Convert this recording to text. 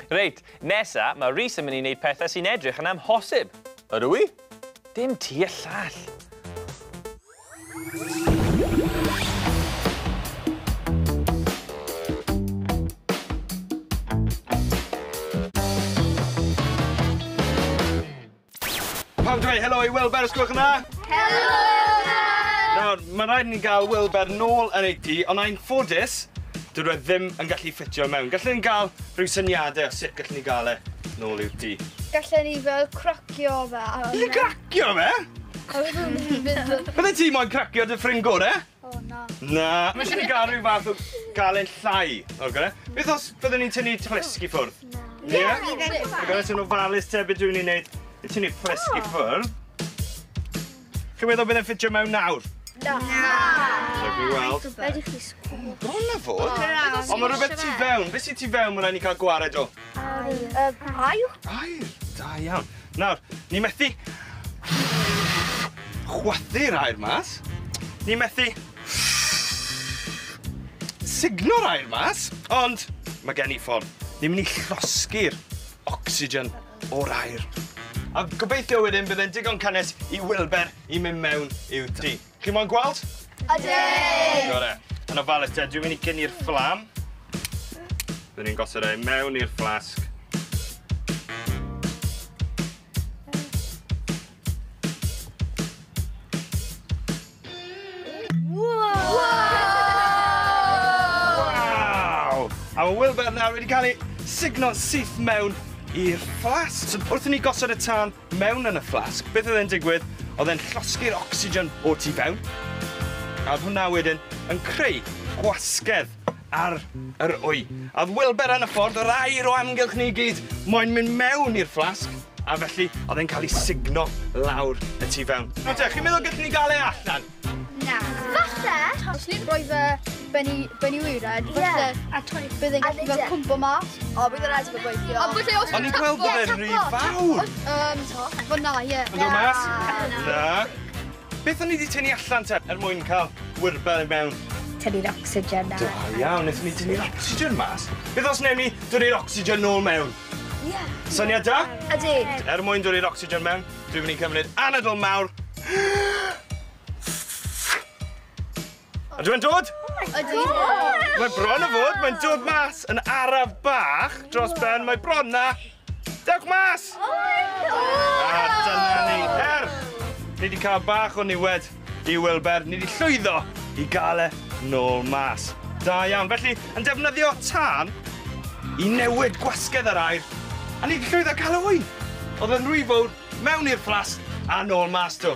Reit, nesa, mae Rhys yn mynd i wneud pethau sy'n edrych yn amhosib. Ydw i? Dim ti y llall. Pam dweud helo i Wilber, os gwelwch yna? Helo! Nawr, mae rhaid ni gael Wilber nôl yn ei tŷ, ond ein ffodus, dydw i ddim yn gallu ffitio mewn. Gallwn ni gael rhyw syniadau o sut gallwn ni gael e nôl i'w tŷ. Gallwn ni fel cracio fe. Ni'n cracio fe? Bydde ti moyn cracio dy ffrind gore? O, na. Na. Mae eisiau ni gael rhyw fath o galen llai, o'r gyda? Beth os byddwn ni'n tynnu plisg i ffwrdd? Ie? Gyda sy'n ofalus te beth dwi'n ni'n neud i tynnu plisg i ffwrdd. Chi'n meddwl bydd e'n ffitio mewn nawr? Na. Rhaid ni weld. Fedrwch chi sgwrs. Bron na fod. Ond mae rhywbeth tu fewn. Beth sy'n tu fewn mae'n rhaid ni cael gwared o? Air. Air? Da iawn. Nawr, ni methu chwathu'r air mas. Ni methu signo'r air mas. Ond mae gen i ffordd. Ni'n mynd i llosgu'r ocsigen o'r air. A gobeithio wedyn byddai'n digon cynnes i Wilber i mynd mewn i'w tŷ. Chi'n moyn gweld? Ydyn! Gore. Yn ofalus te, dwi'n mynd i gynnu'r fflam. Byddwn ni'n gosod e mewn i'r flasg. Wow! A mae Wilber nawr wedi cael ei signo syth mewn i'r flasg. So, wrth i ni gosod y tân mewn yn y flasg, beth oedd e'n digwydd? Oedd e'n llosgu'r ocsigen o tu fewn. A oedd hwnna wedyn yn creu gwasgedd ar yr wy. A oedd Wilber yn y ffordd, yr air o amgylch ni gyd moyn mynd mewn i'r flasg. A felly, oedd e'n cael ei signo lawr y tu fewn. No te, chi'n meddwl gallwn ni gael e allan? Na. Falle. Os ni'n rhoi fe ben i wyred, falle bydd e'n gallu fel cwmpo mas. O, bydd e'n rhaid i gweithio. Ond ni'n gweld bod e'n rhy fawr. Fyna, ie. Yn dod mas? Na. Beth o'n i wedi tynnu allan te mwyn cael Wilber i mewn? Tynnu'r ocsigen na. Da iawn, wnaethon ni tynnu'r ocsigen mas. Beth os newn ni dod i'r ocsigen nôl mewn? Ie. Syniad da? Ydy. Mwyn dod i'r ocsigen mewn, dwi'n mynd i cymryd anadl mawr. Ydw i'n dod? Ydy. Mae bron o fod, mae'n dod mas yn araf bach dros ben, mae bron na. Dewch mas! A dyna ni. Ni wedi cael bach o niwed i Wilber, ni wedi llwyddo i gael e nôl mas. Da iawn, felly yn defnyddio tân i newid gwasgedd yr air, a ni wedi llwyddo cael y wy. Oedd yn rhy fawr mewn i'r flasg a nôl mas to.